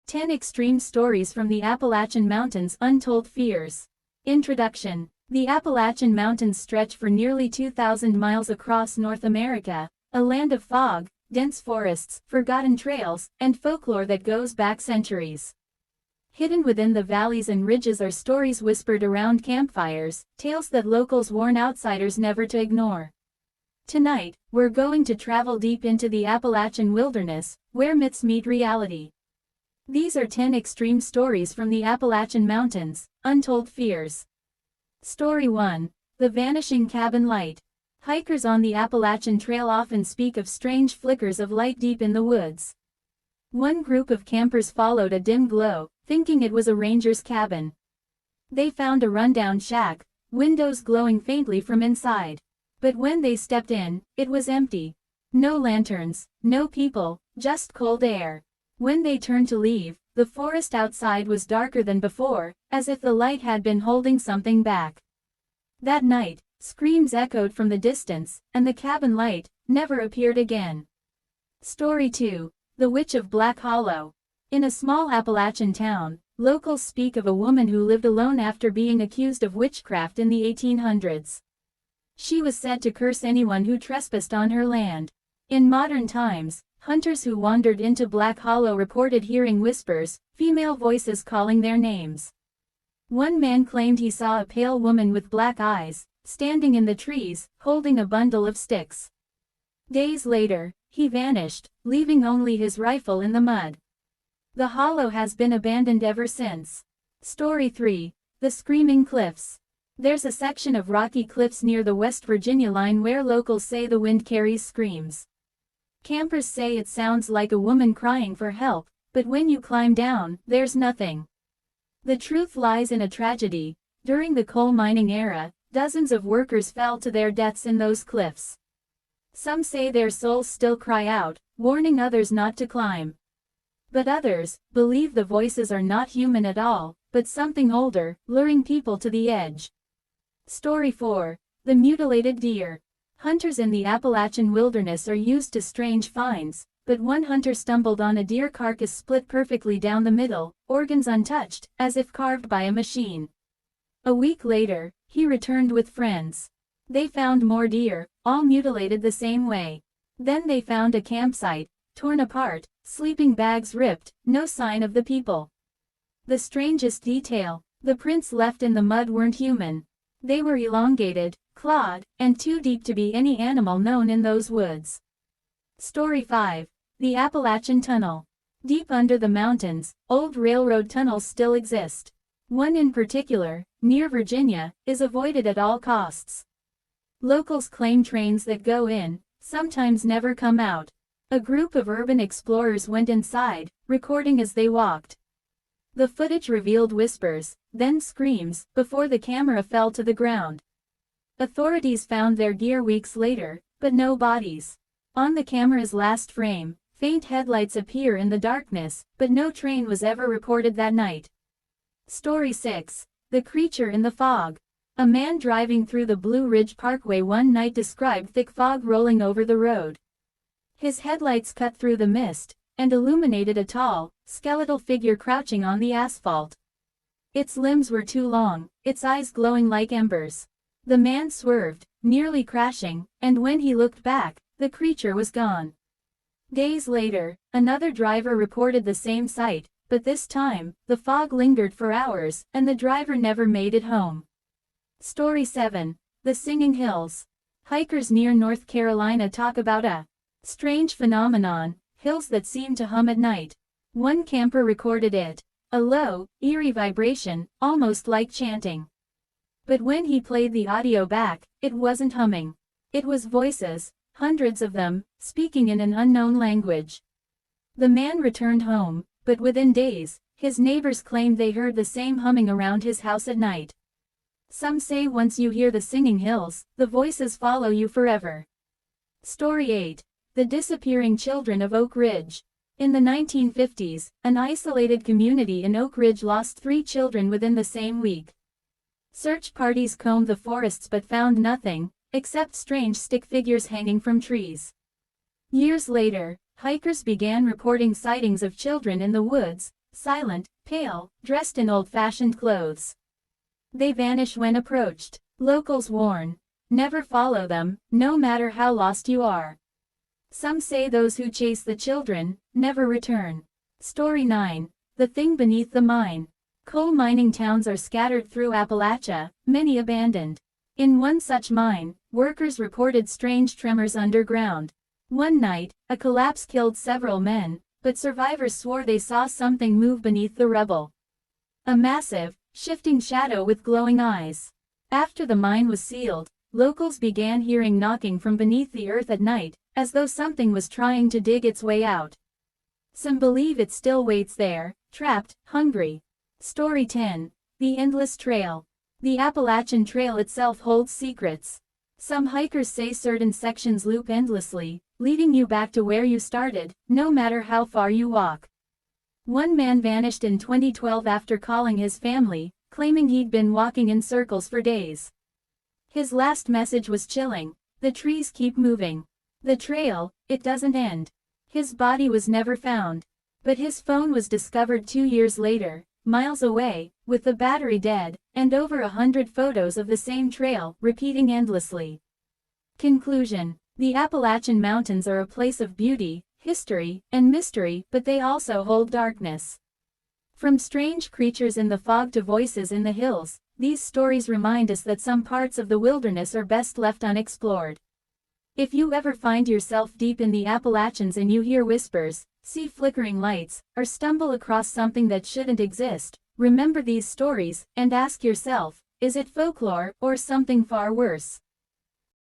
10 Extreme Stories from the Appalachian Mountains. Untold Fears. Introduction. The Appalachian Mountains stretch for nearly 2,000 miles across North America, a land of fog, dense forests, forgotten trails, and folklore that goes back centuries. Hidden within the valleys and ridges are stories whispered around campfires, tales that locals warn outsiders never to ignore. Tonight, we're going to travel deep into the Appalachian wilderness, where myths meet reality. These are 10 extreme stories from the Appalachian Mountains. Untold Fears. Story 1. The Vanishing Cabin Light. Hikers on the Appalachian Trail often speak of strange flickers of light deep in the woods. One group of campers followed a dim glow, thinking it was a ranger's cabin. They found a rundown shack, windows glowing faintly from inside. But when they stepped in, it was empty. No lanterns, no people, just cold air. When they turned to leave, the forest outside was darker than before, as if the light had been holding something back. That night, screams echoed from the distance, and the cabin light never appeared again. Story 2. The Witch of Black Hollow. In a small Appalachian town, locals speak of a woman who lived alone after being accused of witchcraft in the 1800s. She was said to curse anyone who trespassed on her land. In modern times, hunters who wandered into Black Hollow reported hearing whispers, female voices calling their names. One man claimed he saw a pale woman with black eyes, standing in the trees, holding a bundle of sticks. Days later, he vanished, leaving only his rifle in the mud. The hollow has been abandoned ever since. Story 3. The Screaming Cliffs. There's a section of rocky cliffs near the West Virginia line where locals say the wind carries screams. Campers say it sounds like a woman crying for help, but when you climb down, there's nothing. The truth lies in a tragedy. During the coal mining era, dozens of workers fell to their deaths in those cliffs. Some say their souls still cry out, warning others not to climb. But others believe the voices are not human at all, but something older, luring people to the edge. Story 4. The Mutilated Deer. Hunters in the Appalachian wilderness are used to strange finds, but one hunter stumbled on a deer carcass split perfectly down the middle, organs untouched, as if carved by a machine. A week later, he returned with friends. They found more deer, all mutilated the same way. Then they found a campsite, torn apart, sleeping bags ripped, no sign of the people. The strangest detail, the prints left in the mud weren't human. They were elongated, clawed, and too deep to be any animal known in those woods. Story 5. The Appalachian Tunnel. Deep under the mountains, old railroad tunnels still exist. One in particular, near Virginia, is avoided at all costs. Locals claim trains that go in sometimes never come out. A group of urban explorers went inside, recording as they walked. The footage revealed whispers, then screams, before the camera fell to the ground. Authorities found their gear weeks later, but no bodies. On the camera's last frame, faint headlights appear in the darkness, but no train was ever reported that night. Story 6. The Creature in the Fog. A man driving through the Blue Ridge Parkway one night described thick fog rolling over the road. His headlights cut through the mist, and illuminated a tall, skeletal figure crouching on the asphalt. Its limbs were too long, its eyes glowing like embers. The man swerved, nearly crashing, and when he looked back, the creature was gone. Days later, another driver reported the same sight, but this time, the fog lingered for hours, and the driver never made it home. Story 7. The Singing Hills. Hikers near North Carolina talk about a strange phenomenon, hills that seem to hum at night. One camper recorded it. A low, eerie vibration, almost like chanting. But when he played the audio back, it wasn't humming. It was voices, hundreds of them, speaking in an unknown language. The man returned home, but within days, his neighbors claimed they heard the same humming around his house at night. Some say once you hear the singing hills, the voices follow you forever. Story 8. The Disappearing Children of Oak Ridge. In the 1950s, an isolated community in Oak Ridge lost 3 children within the same week. Search parties combed the forests but found nothing, except strange stick figures hanging from trees. Years later, hikers began reporting sightings of children in the woods, silent, pale, dressed in old-fashioned clothes. They vanish when approached. Locals warn. Never follow them, no matter how lost you are. Some say those who chase the children never return. Story 9. The Thing Beneath the Mine. Coal mining towns are scattered through Appalachia, many abandoned. In one such mine, workers reported strange tremors underground. One night, a collapse killed several men, but survivors swore they saw something move beneath the rubble. A massive, shifting shadow with glowing eyes. After the mine was sealed, locals began hearing knocking from beneath the earth at night, as though something was trying to dig its way out. Some believe it still waits there, trapped, hungry. Story 10. The Endless Trail. The Appalachian Trail itself holds secrets. Some hikers say certain sections loop endlessly, leading you back to where you started, no matter how far you walk. One man vanished in 2012 after calling his family, claiming he'd been walking in circles for days. His last message was chilling: the trees keep moving. The trail, it doesn't end. His body was never found. But his phone was discovered 2 years later, miles away, with the battery dead, and over 100 photos of the same trail, repeating endlessly. Conclusion. The Appalachian Mountains are a place of beauty, history, and mystery, but they also hold darkness. From strange creatures in the fog to voices in the hills, these stories remind us that some parts of the wilderness are best left unexplored. If you ever find yourself deep in the Appalachians and you hear whispers, see flickering lights, or stumble across something that shouldn't exist, remember these stories, and ask yourself, is it folklore, or something far worse?